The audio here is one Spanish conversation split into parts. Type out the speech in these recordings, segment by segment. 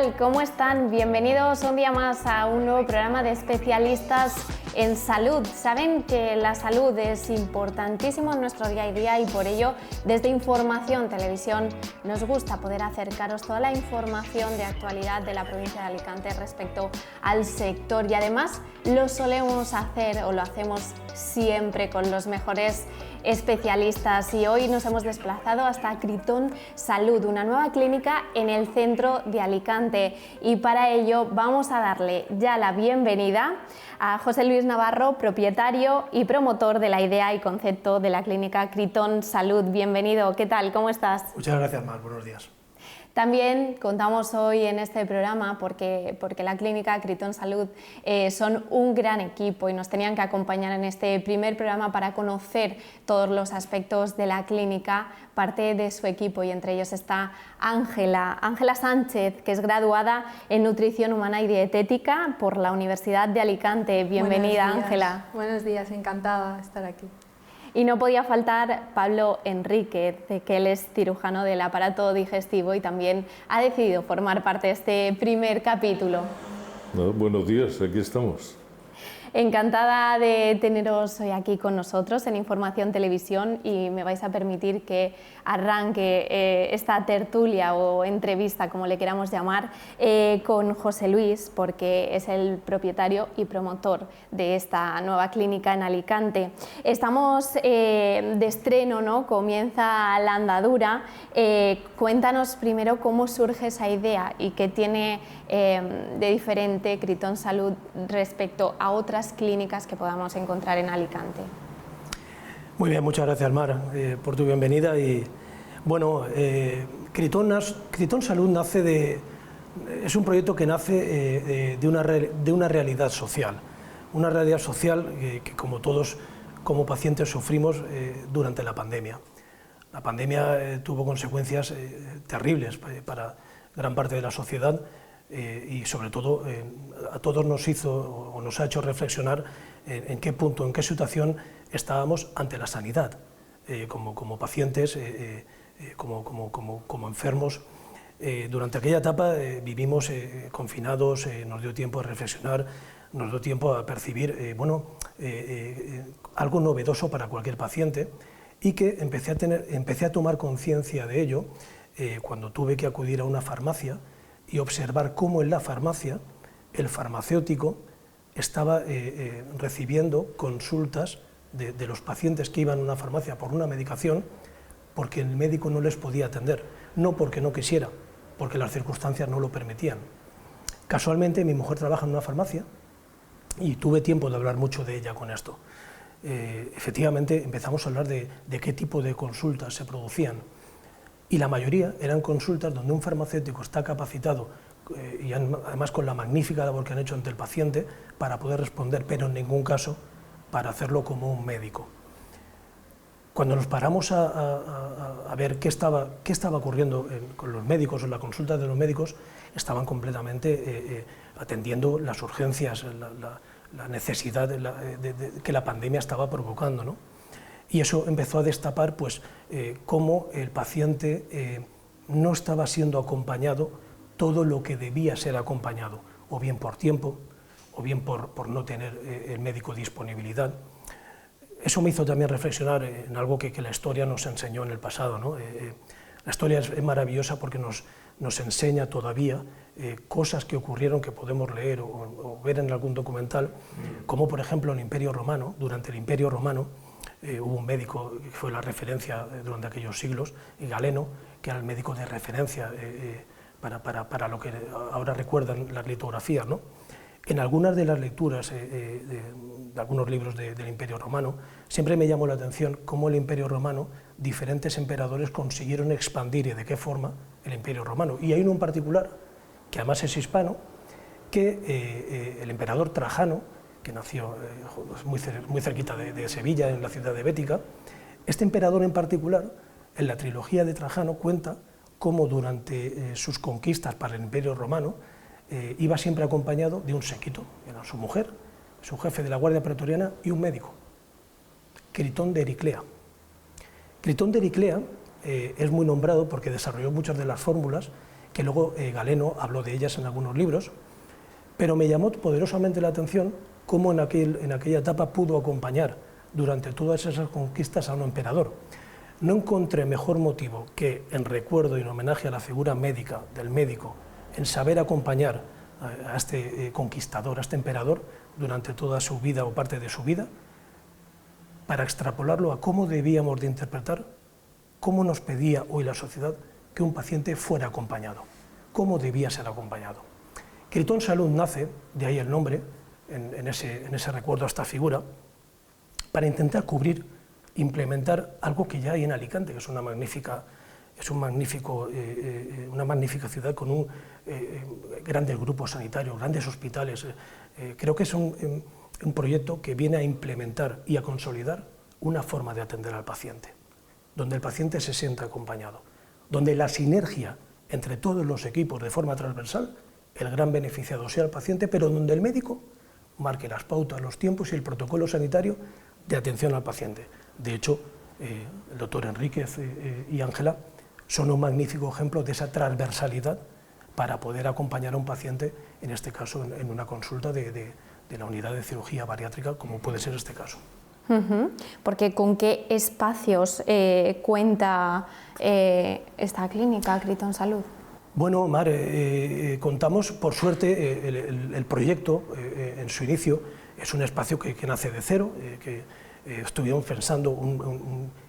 tal? ¿Cómo están? Bienvenidos un día más a un nuevo programa de especialistas en salud. Saben que la salud es importantísimo en nuestro día a día y por ello desde Información Televisión nos gusta poder acercaros toda la información de actualidad de la provincia de Alicante respecto al sector y además lo solemos hacer o lo hacemos siempre con los mejores especialistas y hoy nos hemos desplazado hasta Critón Salud, una nueva clínica en el centro de Alicante y para ello vamos a darle ya la bienvenida a José Luis Navarro, propietario y promotor de la idea y concepto de la clínica Critón Salud. Bienvenido, ¿qué tal? ¿Cómo estás? Muchas gracias, Mar, buenos días. También contamos hoy en este programa porque la clínica Critón Salud son un gran equipo y nos tenían que acompañar en este primer programa para conocer todos los aspectos de la clínica, parte de su equipo y entre ellos está Ángela Sánchez, que es graduada en Nutrición Humana y Dietética por la Universidad de Alicante. Bienvenida, Ángela. Buenos días, encantada de estar aquí. Y no podía faltar Pablo Enríquez, que él es cirujano del aparato digestivo y también ha decidido formar parte de este primer capítulo. Buenos días, aquí estamos. Encantada de teneros hoy aquí con nosotros en Información Televisión y me vais a permitir que arranque esta tertulia o entrevista, como le queramos llamar, con José Luis, porque es el propietario y promotor de esta nueva clínica en Alicante. Estamos de estreno, ¿no? Comienza la andadura. Cuéntanos primero cómo surge esa idea y qué tiene de diferente Critón Salud respecto a otras clínicas que podamos encontrar en Alicante. Muy bien, muchas gracias, Mar, por tu bienvenida. Y bueno, Critón Salud es un proyecto que nace de una realidad social. Una realidad social que como todos, como pacientes, sufrimos durante la pandemia. La pandemia tuvo consecuencias terribles para gran parte de la sociedad. Y sobre todo a todos nos hizo o nos ha hecho reflexionar en qué punto, en qué situación estábamos ante la sanidad, como pacientes, como enfermos. Durante aquella etapa vivimos confinados, nos dio tiempo a reflexionar, nos dio tiempo a percibir algo novedoso para cualquier paciente y que empecé a tomar conciencia de ello cuando tuve que acudir a una farmacia y observar cómo en la farmacia el farmacéutico estaba recibiendo consultas de los pacientes que iban a una farmacia por una medicación porque el médico no les podía atender, no porque no quisiera, porque las circunstancias no lo permitían. Casualmente mi mujer trabaja en una farmacia y tuve tiempo de hablar mucho de ella con esto. Efectivamente empezamos a hablar de qué tipo de consultas se producían. Y la mayoría eran consultas donde un farmacéutico está capacitado y además con la magnífica labor que han hecho ante el paciente para poder responder, pero en ningún caso para hacerlo como un médico. Cuando nos paramos a ver qué estaba ocurriendo con los médicos o en la consulta de los médicos, estaban completamente atendiendo las urgencias, la necesidad que la pandemia estaba provocando, ¿no? Y eso empezó a destapar pues, cómo el paciente no estaba siendo acompañado todo lo que debía ser acompañado, o bien por tiempo, o bien por no tener el médico disponibilidad. Eso me hizo también reflexionar en algo que la historia nos enseñó en el pasado, ¿no? La historia es maravillosa porque nos enseña todavía cosas que ocurrieron que podemos leer o ver en algún documental, como por ejemplo en el Imperio Romano, durante el Imperio Romano, hubo un médico que fue la referencia durante aquellos siglos, Galeno, que era el médico de referencia para lo que ahora recuerdan las litografías, ¿no? En algunas de las lecturas de algunos libros del Imperio Romano, siempre me llamó la atención cómo el Imperio Romano, diferentes emperadores consiguieron expandir y de qué forma el Imperio Romano. Y hay uno en particular, que además es hispano, que el emperador Trajano, que nació muy cerquita de Sevilla, en la ciudad de Bética. Este emperador en particular, en la trilogía de Trajano, cuenta cómo durante sus conquistas para el Imperio Romano iba siempre acompañado de un séquito, era su mujer, su jefe de la Guardia Pretoriana y un médico, Critón de Ericlea. Critón de Ericlea es muy nombrado porque desarrolló muchas de las fórmulas que luego Galeno habló de ellas en algunos libros, pero me llamó poderosamente la atención cómo en aquella etapa pudo acompañar durante todas esas conquistas a un emperador. No encontré mejor motivo que, en recuerdo y en homenaje a la figura médica, del médico, en saber acompañar a este conquistador, a este emperador, durante toda su vida o parte de su vida, para extrapolarlo a cómo debíamos de interpretar, cómo nos pedía hoy la sociedad que un paciente fuera acompañado, cómo debía ser acompañado. Critón Salud nace, de ahí el nombre, en ese recuerdo a esta figura, para intentar cubrir, implementar algo que ya hay en Alicante, que es una magnífica ciudad con grandes grupos sanitarios, grandes hospitales. Creo que es un proyecto que viene a implementar y a consolidar una forma de atender al paciente, donde el paciente se sienta acompañado, donde la sinergia entre todos los equipos de forma transversal, el gran beneficiado sea el paciente, pero donde el médico marque las pautas, los tiempos y el protocolo sanitario de atención al paciente. De hecho, el doctor Enríquez y Ángela son un magnífico ejemplo de esa transversalidad para poder acompañar a un paciente, en este caso en una consulta de la unidad de cirugía bariátrica, como puede ser este caso. Porque ¿con qué espacios cuenta esta clínica, Critón Salud? Bueno, Mar, contamos, por suerte, el proyecto en su inicio es un espacio que nace de cero, que estuvimos pensando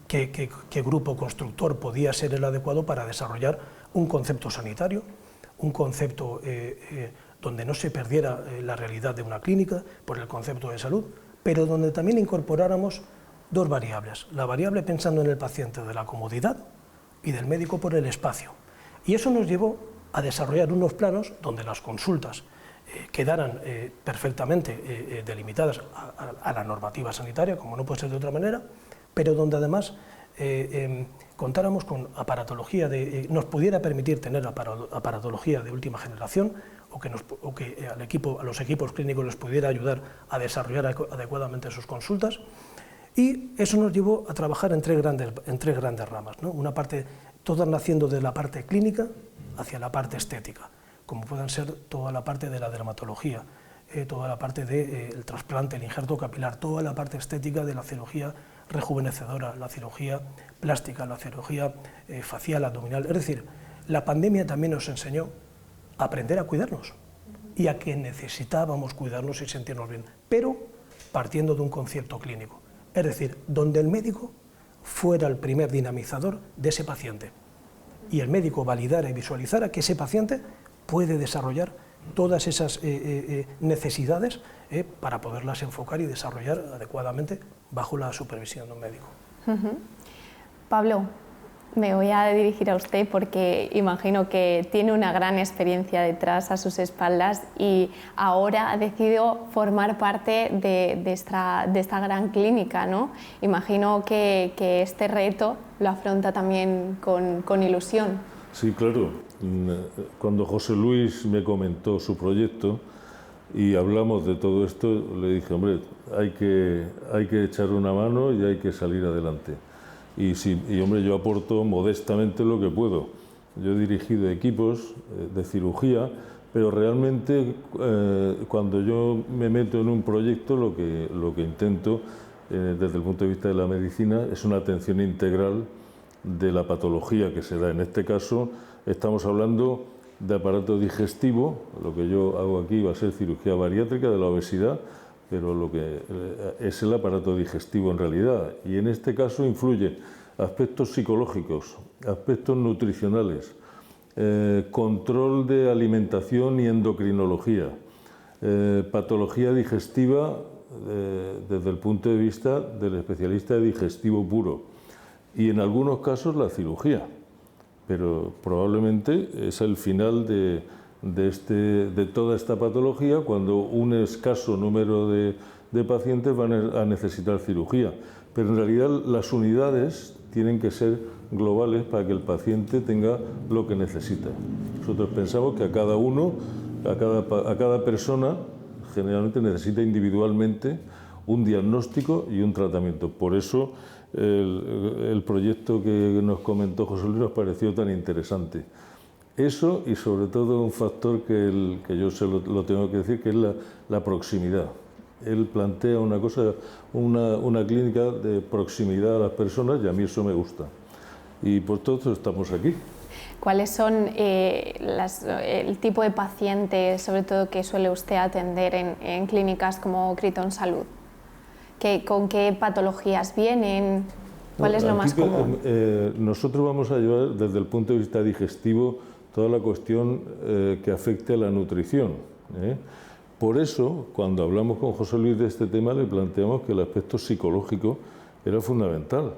qué grupo constructor podía ser el adecuado para desarrollar un concepto sanitario, un concepto donde no se perdiera la realidad de una clínica por el concepto de salud, pero donde también incorporáramos dos variables, la variable pensando en el paciente de la comodidad y del médico por el espacio. Y eso nos llevó a desarrollar unos planos donde las consultas quedaran perfectamente delimitadas a la normativa sanitaria, como no puede ser de otra manera, pero donde además contáramos con aparatología, nos pudiera permitir tener aparatología de última generación, o que a los equipos clínicos les pudiera ayudar a desarrollar adecuadamente sus consultas. Y eso nos llevó a trabajar en tres grandes ramas, ¿no? Una parte, todas naciendo de la parte clínica hacia la parte estética, como puedan ser toda la parte de la dermatología, toda la parte del trasplante, el injerto capilar, toda la parte estética de la cirugía rejuvenecedora, la cirugía plástica, la cirugía facial, abdominal. Es decir, la pandemia también nos enseñó a aprender a cuidarnos y a que necesitábamos cuidarnos y sentirnos bien, pero partiendo de un concepto clínico. Es decir, donde el médico fuera el primer dinamizador de ese paciente y el médico validara y visualizara que ese paciente puede desarrollar todas esas necesidades para poderlas enfocar y desarrollar adecuadamente bajo la supervisión de un médico. Pablo, me voy a dirigir a usted porque imagino que tiene una gran experiencia detrás a sus espaldas y ahora ha decidido formar parte de esta gran clínica, ¿no? Imagino que este reto lo afronta también con ilusión. Sí, claro. Cuando José Luis me comentó su proyecto y hablamos de todo esto, le dije, hombre, hay que echar una mano y hay que salir adelante. Y hombre, yo aporto modestamente lo que puedo. Yo he dirigido equipos de cirugía, pero realmente cuando yo me meto en un proyecto, lo que intento desde el punto de vista de la medicina es una atención integral de la patología que se da. En este caso estamos hablando de aparato digestivo, lo que yo hago aquí va a ser cirugía bariátrica de la obesidad, pero lo que es el aparato digestivo en realidad, y en este caso influye aspectos psicológicos, aspectos nutricionales, control de alimentación y endocrinología, patología digestiva desde el punto de vista del especialista de digestivo puro y en algunos casos la cirugía, pero probablemente es el final de toda esta patología cuando un escaso número de pacientes van a necesitar cirugía. Pero en realidad las unidades tienen que ser globales para que el paciente tenga lo que necesita. Nosotros pensamos que a cada persona generalmente necesita individualmente un diagnóstico y un tratamiento. Por eso el proyecto que nos comentó José Luis nos pareció tan interesante. Eso y sobre todo un factor que yo se lo tengo que decir, que es la proximidad. Él plantea una cosa, una clínica de proximidad a las personas, y a mí eso me gusta. Y por todo eso estamos aquí. ¿Cuáles son el tipo de pacientes, sobre todo, que suele usted atender en clínicas como Critón Salud? ¿Con qué patologías vienen? ¿Cuál es lo más común? Nosotros vamos a llevar desde el punto de vista digestivo toda la cuestión que afecte a la nutrición. Por eso, cuando hablamos con José Luis de este tema, le planteamos que el aspecto psicológico era fundamental,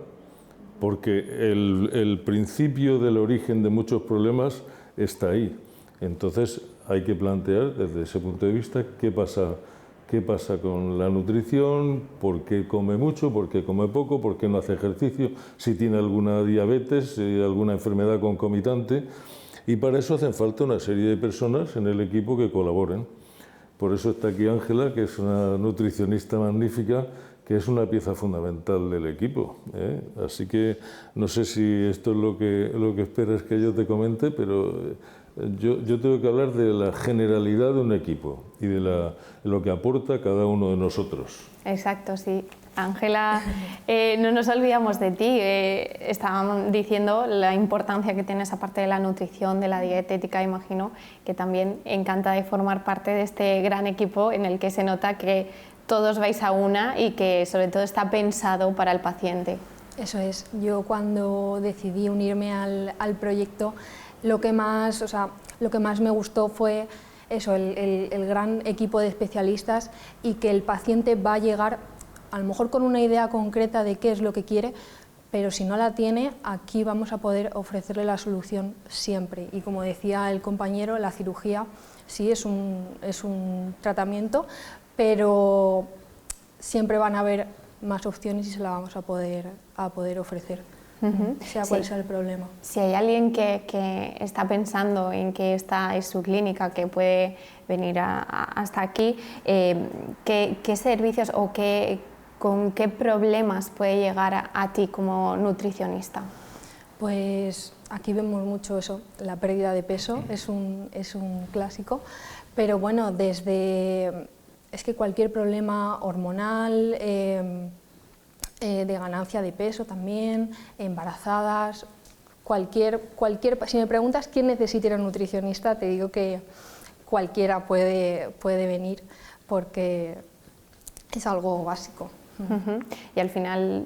porque el principio del origen de muchos problemas está ahí. Entonces hay que plantear desde ese punto de vista qué pasa con la nutrición, por qué come mucho, por qué come poco, por qué no hace ejercicio, si tiene alguna diabetes, alguna enfermedad concomitante, y para eso hacen falta una serie de personas en el equipo que colaboren. Por eso está aquí Ángela, que es una nutricionista magnífica, que es una pieza fundamental del equipo. Así que no sé si esto es lo que esperas que yo te comente, pero yo tengo que hablar de la generalidad de un equipo y de lo que aporta cada uno de nosotros. Exacto, sí. Ángela, no nos olvidamos de ti. Estaban diciendo la importancia que tiene esa parte de la nutrición, de la dietética. Imagino que también encanta de formar parte de este gran equipo en el que se nota que todos vais a una y que sobre todo está pensado para el paciente. Eso es. Yo cuando decidí unirme al proyecto, lo que más me gustó fue eso, el gran equipo de especialistas, y que el paciente va a llegar a lo mejor con una idea concreta de qué es lo que quiere, pero si no la tiene, aquí vamos a poder ofrecerle la solución siempre. Y como decía el compañero, la cirugía sí es un tratamiento, pero siempre van a haber más opciones y se la vamos a poder ofrecer, sea cual sea el problema. Si hay alguien que está pensando en que esta es su clínica, que puede venir hasta aquí, ¿qué servicios o con qué problemas puede llegar a ti como nutricionista? Pues aquí vemos mucho eso, la pérdida de peso es un clásico, pero bueno, es que cualquier problema hormonal, de ganancia de peso también, embarazadas, si me preguntas quién necesita ir a un nutricionista, te digo que cualquiera puede venir, porque es algo básico. Y al final,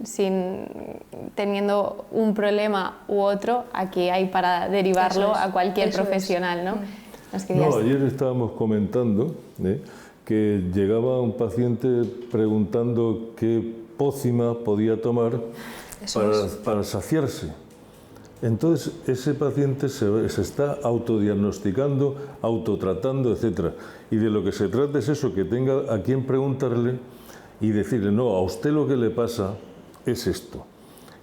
teniendo un problema u otro, aquí hay para derivarlo a cualquier profesional, ¿no? Ayer estábamos comentando que llegaba un paciente preguntando qué pócima podía tomar para saciarse. Entonces ese paciente se está autodiagnosticando, autotratando, etc. Y de lo que se trata es eso, que tenga a quien preguntarle y decirle, no, a usted lo que le pasa es esto,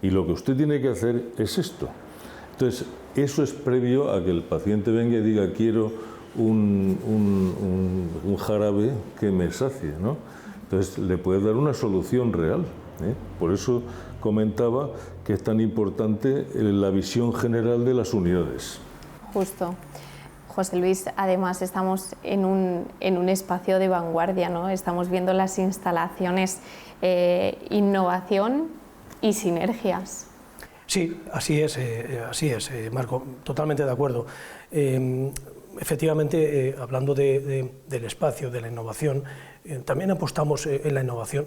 y lo que usted tiene que hacer es esto. Entonces, eso es previo a que el paciente venga y diga, quiero un jarabe que me sacie, ¿no? Entonces, le puede dar una solución real. Por eso comentaba que es tan importante la visión general de las unidades. Justo. José Luis, además estamos en un espacio de vanguardia, ¿no? Estamos viendo las instalaciones, innovación y sinergias. Sí, así es, Marco, totalmente de acuerdo. Efectivamente, hablando del espacio, de la innovación, también apostamos en la innovación.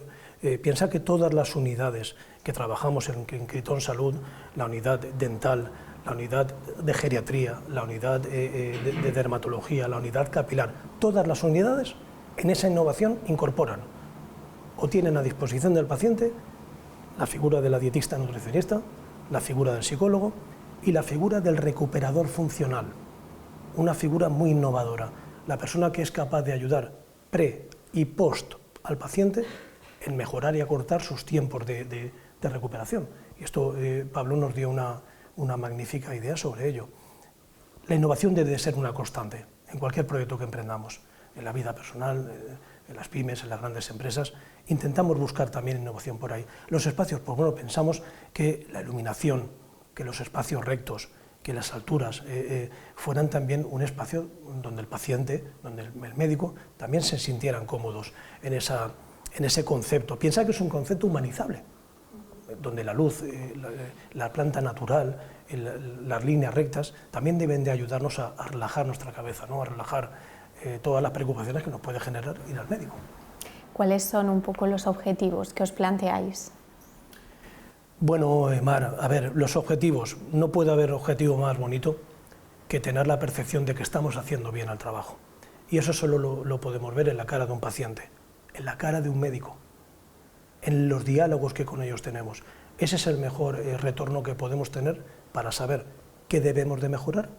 Piensa que todas las unidades que trabajamos en Critón Salud, la unidad dental, la unidad de geriatría, la unidad de dermatología, la unidad capilar, todas las unidades en esa innovación incorporan o tienen a disposición del paciente la figura de la dietista nutricionista, la figura del psicólogo y la figura del recuperador funcional, una figura muy innovadora, la persona que es capaz de ayudar pre y post al paciente en mejorar y acortar sus tiempos de recuperación. Y esto Pablo nos dio una magnífica idea sobre ello. La innovación debe de ser una constante en cualquier proyecto que emprendamos, en la vida personal, en las pymes, en las grandes empresas. Intentamos buscar también innovación por ahí. Los espacios, pues bueno, pensamos que la iluminación, que los espacios rectos, que las alturas fueran también un espacio donde el paciente, donde el médico también se sintieran cómodos en ese concepto. Piensa que es un concepto humanizable, donde la luz, la planta natural, las líneas rectas, también deben de ayudarnos a relajar nuestra cabeza, ¿no? A relajar todas las preocupaciones que nos puede generar ir al médico. ¿Cuáles son un poco los objetivos que os planteáis? Bueno, Mar, a ver, los objetivos, no puede haber objetivo más bonito que tener la percepción de que estamos haciendo bien el trabajo. Y eso solo lo podemos ver en la cara de un paciente, en la cara de un médico, en los diálogos que con ellos tenemos. Ese es el mejor retorno que podemos tener para saber qué debemos de mejorar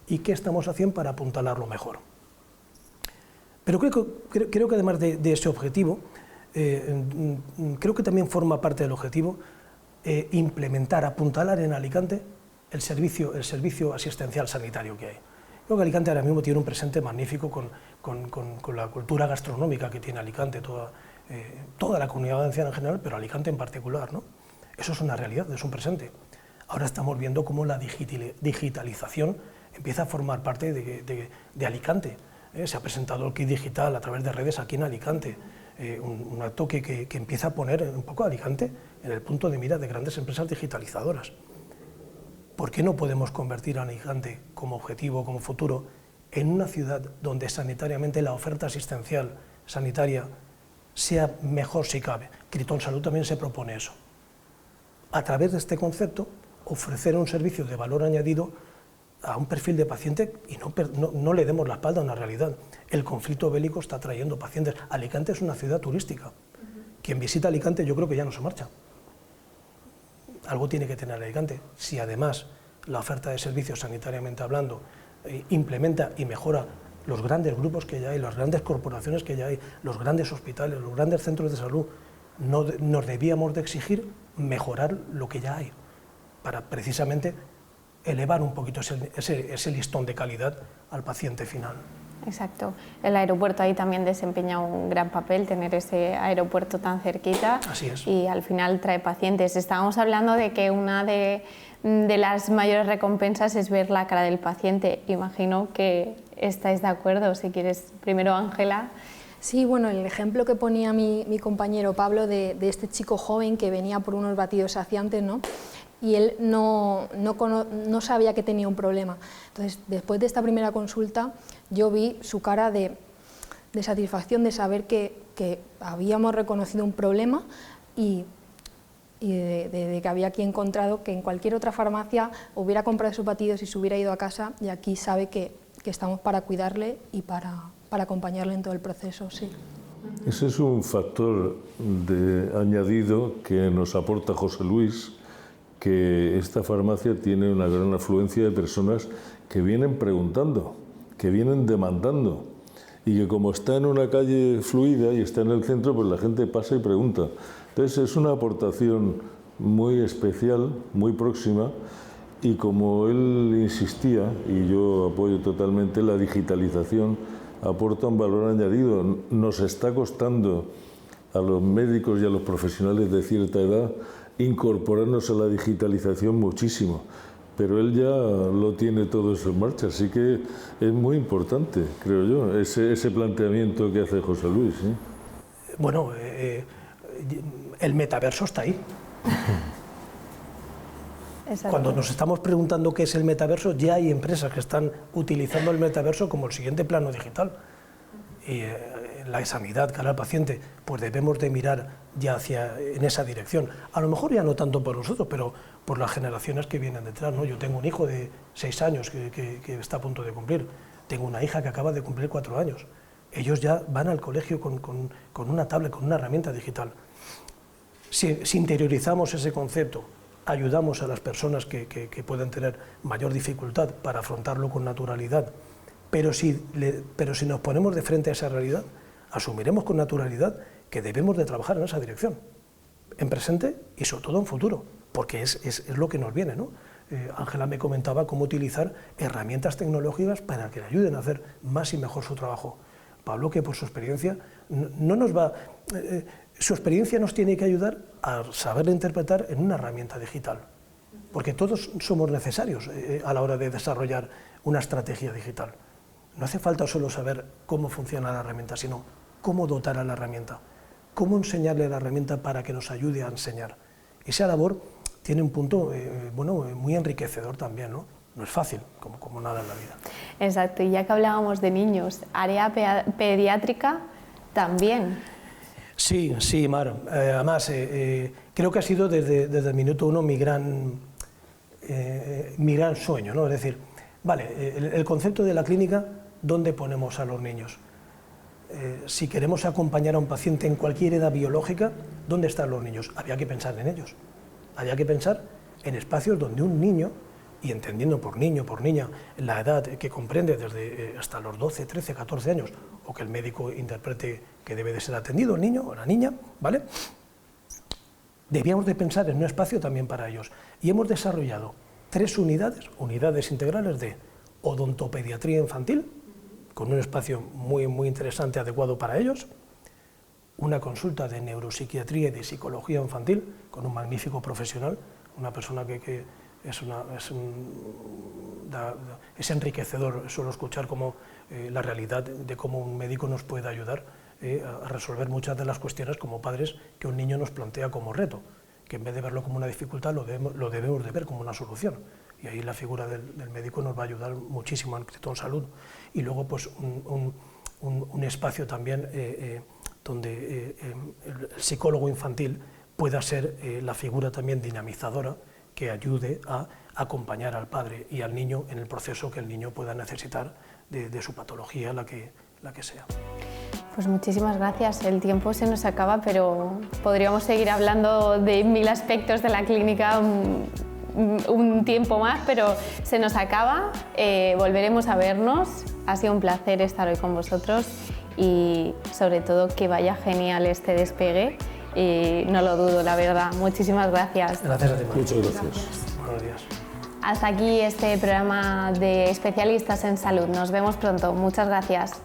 y qué estamos haciendo para apuntalarlo mejor. Pero creo que además de ese objetivo, creo que también forma parte del objetivo implementar, apuntalar en Alicante el servicio asistencial sanitario que hay. Creo que Alicante ahora mismo tiene un presente magnífico con la cultura gastronómica que tiene Alicante, toda la comunidad valenciana en general, pero Alicante en particular, ¿no? Eso es una realidad, es un presente. Ahora estamos viendo cómo la digitalización empieza a formar parte de Alicante. Se ha presentado el kit digital a través de redes aquí en Alicante, un acto que empieza a poner un poco a Alicante en el punto de mira de grandes empresas digitalizadoras. ¿Por qué no podemos convertir a Alicante como objetivo, como futuro, en una ciudad donde sanitariamente la oferta asistencial sanitaria sea mejor si cabe? Critón Salud también se propone eso. A través de este concepto, ofrecer un servicio de valor añadido a un perfil de paciente y no le demos la espalda a una realidad. El conflicto bélico está trayendo pacientes. Alicante es una ciudad turística. Quien visita Alicante yo creo que ya no se marcha. Algo tiene que tener Alicante. Si además la oferta de servicios sanitariamente hablando implementa y mejora los grandes grupos que ya hay, las grandes corporaciones que ya hay, los grandes hospitales, los grandes centros de salud, nos debíamos de exigir mejorar lo que ya hay para precisamente elevar un poquito ese listón de calidad al paciente final. Exacto. El aeropuerto ahí también desempeña un gran papel, tener ese aeropuerto tan cerquita. Así es. Y al final trae pacientes. Estábamos hablando de que una de las mayores recompensas es ver la cara del paciente. Imagino que estáis de acuerdo. Si quieres, primero Ángela. Sí, bueno, el ejemplo que ponía mi compañero Pablo de este chico joven que venía por unos batidos saciantes, ¿no? Y él no sabía que tenía un problema. Entonces, después de esta primera consulta, yo vi su cara de satisfacción de saber que habíamos reconocido un problema y de que había aquí encontrado que en cualquier otra farmacia hubiera comprado sus batidos y se hubiera ido a casa, y aquí sabe que estamos para cuidarle y para acompañarle en todo el proceso. Sí. Ese es un factor añadido que nos aporta José Luis, que esta farmacia tiene una gran afluencia de personas que vienen preguntando, que vienen demandando, y que como está en una calle fluida y está en el centro, pues la gente pasa y pregunta. Entonces es una aportación muy especial, muy próxima, y como él insistía, y yo apoyo totalmente, la digitalización aporta un valor añadido. Nos está costando a los médicos y a los profesionales de cierta edad incorporarnos a la digitalización muchísimo, pero él ya lo tiene todo eso en marcha, así que es muy importante, creo yo, ese planteamiento que hace José Luis, ¿sí? Bueno, el metaverso está ahí. Cuando nos estamos preguntando qué es el metaverso, ya hay empresas que están utilizando el metaverso como el siguiente plano digital. Y la sanidad cara al paciente, pues debemos de mirar ya en esa dirección. A lo mejor ya no tanto por nosotros, pero por las generaciones que vienen detrás, ¿no? Yo tengo un hijo de 6 años que está a punto de cumplir. Tengo una hija que acaba de cumplir 4 años. Ellos ya van al colegio con una tablet, con una herramienta digital. Si interiorizamos ese concepto, ayudamos a las personas que pueden tener mayor dificultad para afrontarlo con naturalidad, pero si nos ponemos de frente a esa realidad, asumiremos con naturalidad que debemos de trabajar en esa dirección, en presente y sobre todo en futuro, porque es lo que nos viene, ¿no? Ángela me comentaba cómo utilizar herramientas tecnológicas para que le ayuden a hacer más y mejor su trabajo. Pablo, que por su experiencia su experiencia nos tiene que ayudar a saber interpretar en una herramienta digital. porque todos somos necesarios a la hora de desarrollar una estrategia digital. No hace falta solo saber cómo funciona la herramienta, sino cómo dotar a la herramienta, cómo enseñarle la herramienta para que nos ayude a enseñar. Esa labor tiene un punto muy enriquecedor también, ¿no? No es fácil, como nada en la vida. Exacto, y ya que hablábamos de niños, área pediátrica también. Sí, Mar. Además, creo que ha sido desde el minuto uno mi gran sueño, ¿no? Es decir, vale, el concepto de la clínica, ¿dónde ponemos a los niños? Si queremos acompañar a un paciente en cualquier edad biológica, ¿dónde están los niños? Había que pensar en ellos. Había que pensar en espacios donde un niño, y entendiendo por niño, por niña, la edad que comprende desde hasta los 12, 13, 14 años, o que el médico interprete que debe de ser atendido el niño o la niña, ¿vale? Debíamos de pensar en un espacio también para ellos. Y hemos desarrollado 3 unidades integrales de odontopediatría infantil, con un espacio muy interesante, adecuado para ellos, una consulta de neuropsiquiatría y de psicología infantil, con un magnífico profesional, una persona que es enriquecedor solo escuchar la realidad de cómo un médico nos puede ayudar a resolver muchas de las cuestiones como padres que un niño nos plantea como reto, que en vez de verlo como una dificultad lo debemos de ver como una solución. Y ahí la figura del médico nos va a ayudar muchísimo en salud. Y luego pues un espacio también donde el psicólogo infantil pueda ser la figura también dinamizadora que ayude a acompañar al padre y al niño en el proceso que el niño pueda necesitar de su patología, la que sea. Pues muchísimas gracias. El tiempo se nos acaba, pero podríamos seguir hablando de 1000 aspectos de la clínica un tiempo más, pero se nos acaba. Volveremos a vernos. Ha sido un placer estar hoy con vosotros y sobre todo que vaya genial este despegue. No lo dudo, la verdad. Muchísimas gracias. Gracias a ti. Muchas gracias. Buenos días. Hasta aquí este programa de especialistas en salud. Nos vemos pronto. Muchas gracias.